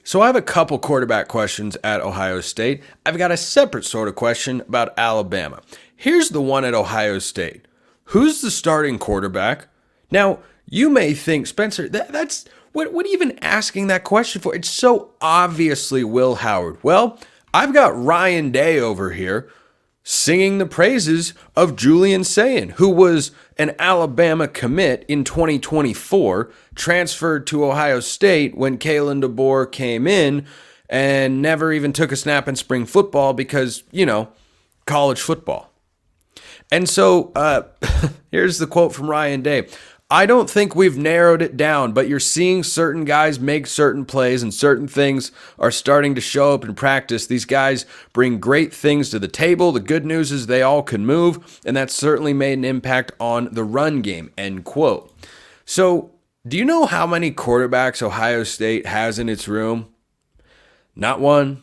So I have a couple quarterback questions at Ohio State. I've got a separate sort of question about Alabama. Here's the one at Ohio State. Who's the starting quarterback? Now, you may think, Spencer, that's what are you even asking that question for? It's so obviously Will Howard. Well, I've got Ryan Day over here singing the praises of Julian Sayin, who was an Alabama commit in 2024, transferred to Ohio State when Kalen DeBoer came in and never even took a snap in spring football because, college football. And so here's the quote from Ryan Day. I don't think we've narrowed it down, but you're seeing certain guys make certain plays and certain things are starting to show up in practice. These guys bring great things to the table. The good news is they all can move, and that's certainly made an impact on the run game, end quote. So do you know how many quarterbacks Ohio State has in its room? Not one,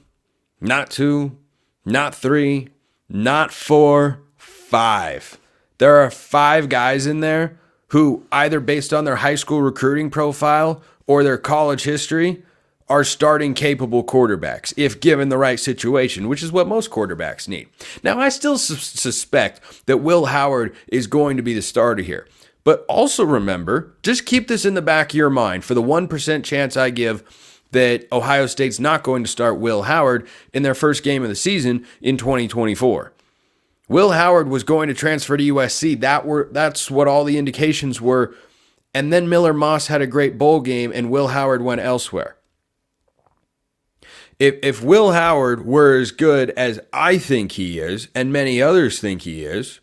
not two, not three, not four, five. There are 5 guys in there who, either based on their high school recruiting profile or their college history, are starting capable quarterbacks if given the right situation, which is what most quarterbacks need. Now, I still suspect that Will Howard is going to be the starter here. But also remember, just keep this in the back of your mind for the 1% chance I give that Ohio State's not going to start Will Howard in their first game of the season in 2024. Will Howard was going to transfer to USC. That's what all the indications were. And then Miller Moss had a great bowl game and Will Howard went elsewhere. If Will Howard were as good as I think he is, and many others think he is,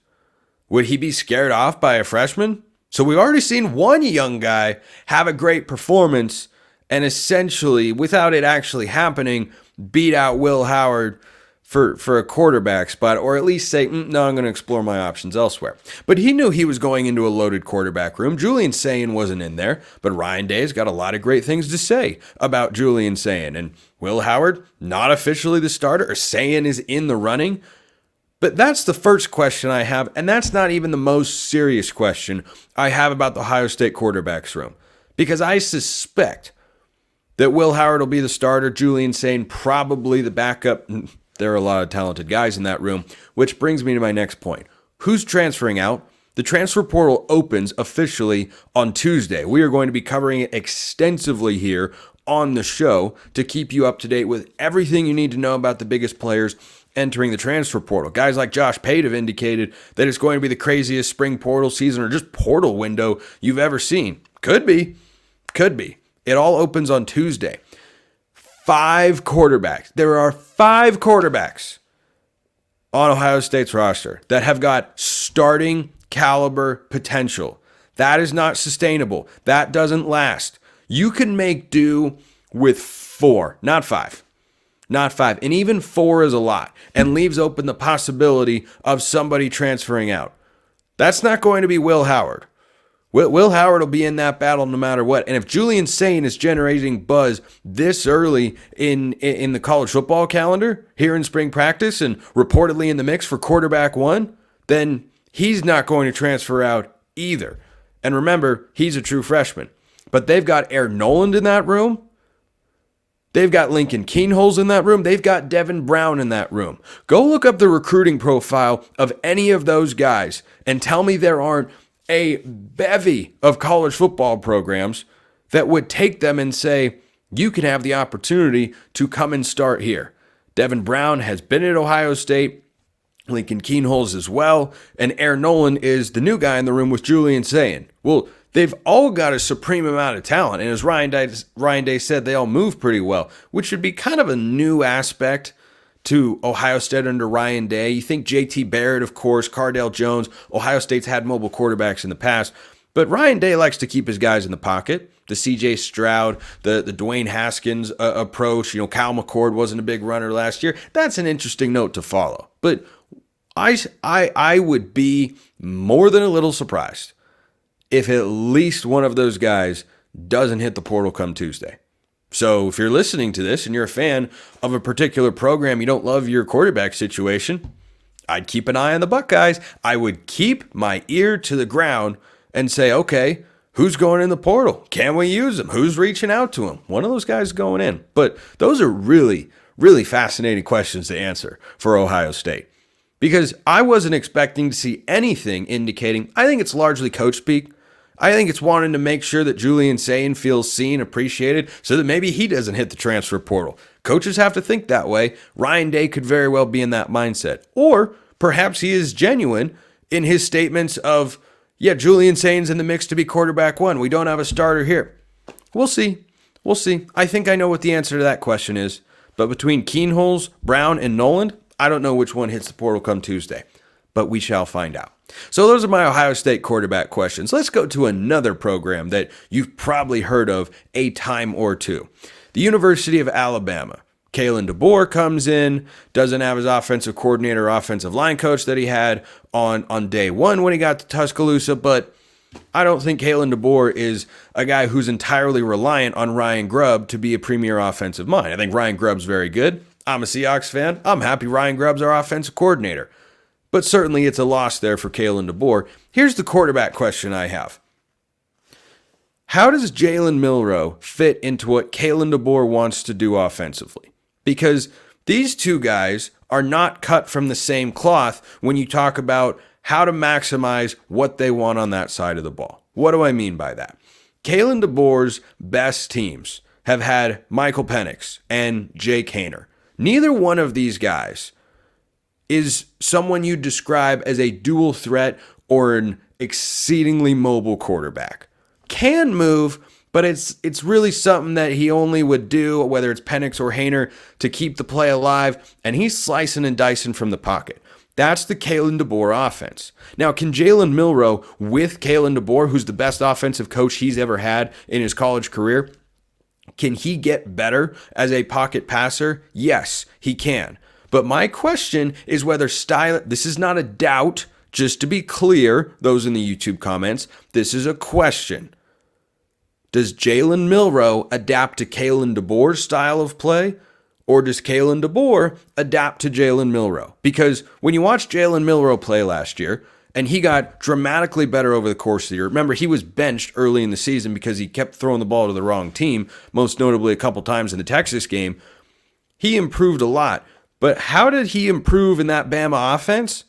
would he be scared off by a freshman? So we've already seen one young guy have a great performance and essentially, without it actually happening, beat out Will Howard for a quarterback spot, or at least say, no, I'm going to explore my options elsewhere. But he knew he was going into a loaded quarterback room. Julian Sayin wasn't in there, but Ryan Day's got a lot of great things to say about Julian Sayin. And Will Howard, not officially the starter, or Sayin is in the running. But that's the first question I have, and that's not even the most serious question I have about the Ohio State quarterbacks room. Because I suspect that Will Howard will be the starter, Julian Sayin probably the backup. There are a lot of talented guys in that room, which brings me to my next point. Who's transferring out? The transfer portal opens officially on Tuesday. We are going to be covering it extensively here on the show to keep you up to date with everything you need to know about the biggest players entering the transfer portal. Guys like Josh Pate have indicated that it's going to be the craziest spring portal season or just portal window you've ever seen. Could be. It all opens on Tuesday. 5 quarterbacks. There are 5 quarterbacks on Ohio State's roster that have got starting caliber potential. That is not sustainable. That doesn't last. You can make do with 4, not 5. Not 5. And even 4 is a lot and leaves open the possibility of somebody transferring out. That's not going to be Will Howard. Will Howard will be in that battle no matter what. And if Julian Sayin is generating buzz this early in the college football calendar, here in spring practice and reportedly in the mix for quarterback 1, then he's not going to transfer out either. And remember, he's a true freshman. But they've got Air Noland in that room. They've got Lincoln Keenholz in that room. They've got Devin Brown in that room. Go look up the recruiting profile of any of those guys and tell me there aren't a bevy of college football programs that would take them and say, you can have the opportunity to come and start here. Devin Brown has been at Ohio State, Lincoln Keenholz as well, and Air Noland is the new guy in the room with Julian Sayin. Well, they've all got a supreme amount of talent, and as Ryan Day said, they all move pretty well, which should be kind of a new aspect to Ohio State under Ryan Day. You think JT Barrett, of course, Cardale Jones. Ohio State's had mobile quarterbacks in the past, but Ryan Day likes to keep his guys in the pocket. The C.J. Stroud, the Dwayne Haskins approach. Kyle McCord wasn't a big runner last year. That's an interesting note to follow. But I would be more than a little surprised if at least one of those guys doesn't hit the portal come Tuesday. So if you're listening to this and you're a fan of a particular program, you don't love your quarterback situation, I'd keep an eye on the Buckeyes. I would keep my ear to the ground and say, okay, Who's going in the portal? Can we use him? Who's reaching out to him? One of those guys going in. But those are really, really fascinating questions to answer for Ohio State. Because I wasn't expecting to see anything indicating, I think it's largely coach speak. I think it's wanting to make sure that Julian Sayin feels seen, appreciated, so that maybe he doesn't hit the transfer portal. Coaches have to think that way. Ryan Day could very well be in that mindset. Or perhaps he is genuine in his statements of, yeah, Julian Sayin's in the mix to be quarterback one. We don't have a starter here. We'll see. We'll see. I think I know what the answer to that question is. But between Keenholz, Brown, and Noland, I don't know which one hits the portal come Tuesday. But we shall find out. So those are my Ohio State quarterback questions. Let's go to another program that you've probably heard of a time or two. The University of Alabama. Kalen DeBoer comes in, doesn't have his offensive coordinator, offensive line coach that he had on day one when he got to Tuscaloosa, but I don't think Kalen DeBoer is a guy who's entirely reliant on Ryan Grubb to be a premier offensive mind. I think Ryan Grubb's very good. I'm a Seahawks fan. I'm happy Ryan Grubb's our offensive coordinator. But certainly it's a loss there for Kalen DeBoer. Here's the quarterback question I have. How does Jalen Milroe fit into what Kalen DeBoer wants to do offensively? Because these two guys are not cut from the same cloth when you talk about how to maximize what they want on that side of the ball. What do I mean by that? Kalen DeBoer's best teams have had Michael Penix and Jake Haener. Neither one of these guys is someone you'd describe as a dual threat or an exceedingly mobile quarterback. Can move, but it's really something that he only would do, whether it's Penix or Haener, to keep the play alive, and he's slicing and dicing from the pocket. That's the Kalen DeBoer offense. Now, can Jalen Milroe, with Kalen DeBoer, who's the best offensive coach he's ever had in his college career, can he get better as a pocket passer? Yes, he can. But my question is whether this is not a doubt, just to be clear, those in the YouTube comments, this is a question. Does Jalen Milroe adapt to Kalen DeBoer's style of play, or does Kalen DeBoer adapt to Jalen Milroe? Because when you watch Jalen Milroe play last year, and he got dramatically better over the course of the year. Remember, he was benched early in the season because he kept throwing the ball to the wrong team, most notably a couple times in the Texas game. He improved a lot. But how did he improve in that Bama offense?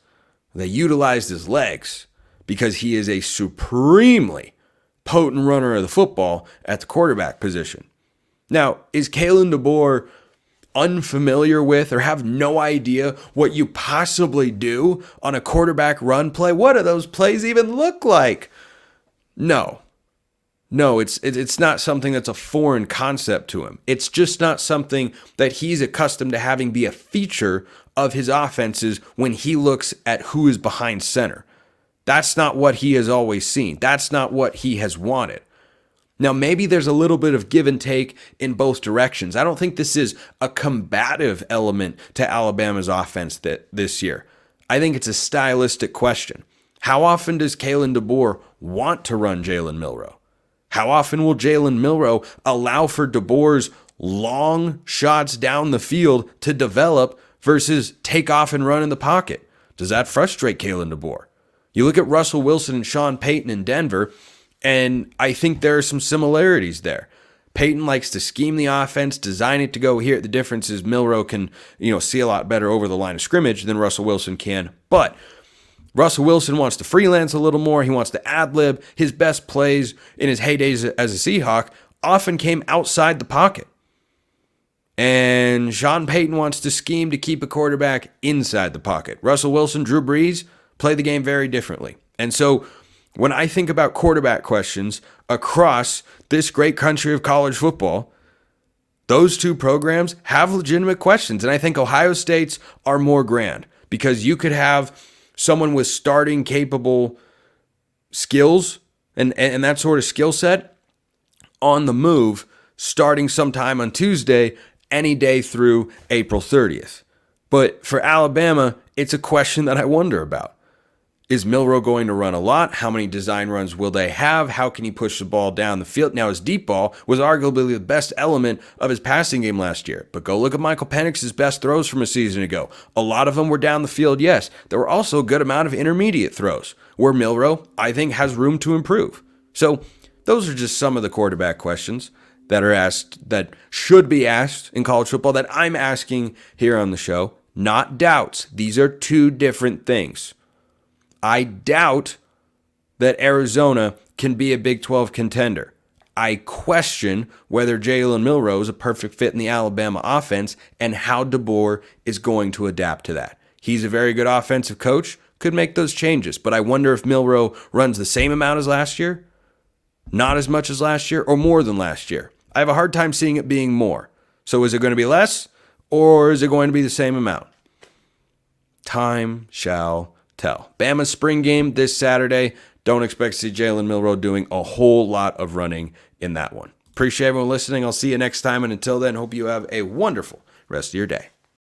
They utilized his legs because he is a supremely potent runner of the football at the quarterback position. Now, is Kalen DeBoer unfamiliar with or have no idea what you possibly do on a quarterback run play? What do those plays even look like? No, it's not something that's a foreign concept to him. It's just not something that he's accustomed to having be a feature of his offenses when he looks at who is behind center. That's not what he has always seen. That's not what he has wanted. Now, maybe there's a little bit of give and take in both directions. I don't think this is a combative element to Alabama's offense this year. I think it's a stylistic question. How often does Kalen DeBoer want to run Jalen Milroe? How often will Jalen Milroe allow for DeBoer's long shots down the field to develop versus take off and run in the pocket? Does that frustrate Kalen DeBoer? You look at Russell Wilson and Sean Payton in Denver, and I think there are some similarities there. Payton likes to scheme the offense, design it to go here. The difference is Milroe can, see a lot better over the line of scrimmage than Russell Wilson can. But Russell Wilson wants to freelance a little more. He wants to ad-lib. His best plays in his heydays as a Seahawk often came outside the pocket. And Sean Payton wants to scheme to keep a quarterback inside the pocket. Russell Wilson, Drew Brees play the game very differently. And so when I think about quarterback questions across this great country of college football, those two programs have legitimate questions. And I think Ohio State's are more grand because you could have someone with starting capable skills and that sort of skill set on the move starting sometime on Tuesday, any day through April 30th. But for Alabama, it's a question that I wonder about. Is Milroe going to run a lot? How many design runs will they have? How can he push the ball down the field? Now, his deep ball was arguably the best element of his passing game last year. But go look at Michael Penix's best throws from a season ago. A lot of them were down the field, yes. There were also a good amount of intermediate throws, where Milroe, I think, has room to improve. So those are just some of the quarterback questions that are asked, that should be asked in college football, that I'm asking here on the show. Not doubts. These are two different things. I doubt that Arizona can be a Big 12 contender. I question whether Jalen Milroe is a perfect fit in the Alabama offense and how DeBoer is going to adapt to that. He's a very good offensive coach, could make those changes, but I wonder if Milroe runs the same amount as last year, not as much as last year, or more than last year. I have a hard time seeing it being more. So is it going to be less, or is it going to be the same amount? Time shall tell. Bama's spring game this Saturday. Don't expect to see Jalen Milroe doing a whole lot of running in that one. Appreciate everyone listening. I'll see you next time. And until then, hope you have a wonderful rest of your day.